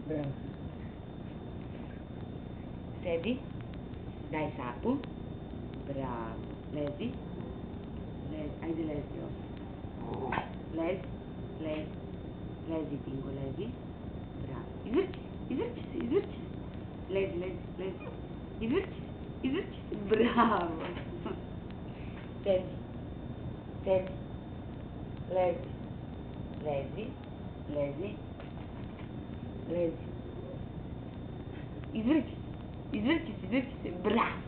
Bravo. Sedi. Daj sapu. Bravo. Lezi. Ajde lezi ovdje. Lezi, Dingo, lezi. Bravo. Izvrći se. Lezi. Izvrći se. Bravo. Sedi. Lezi. Izvrći se. Bravo.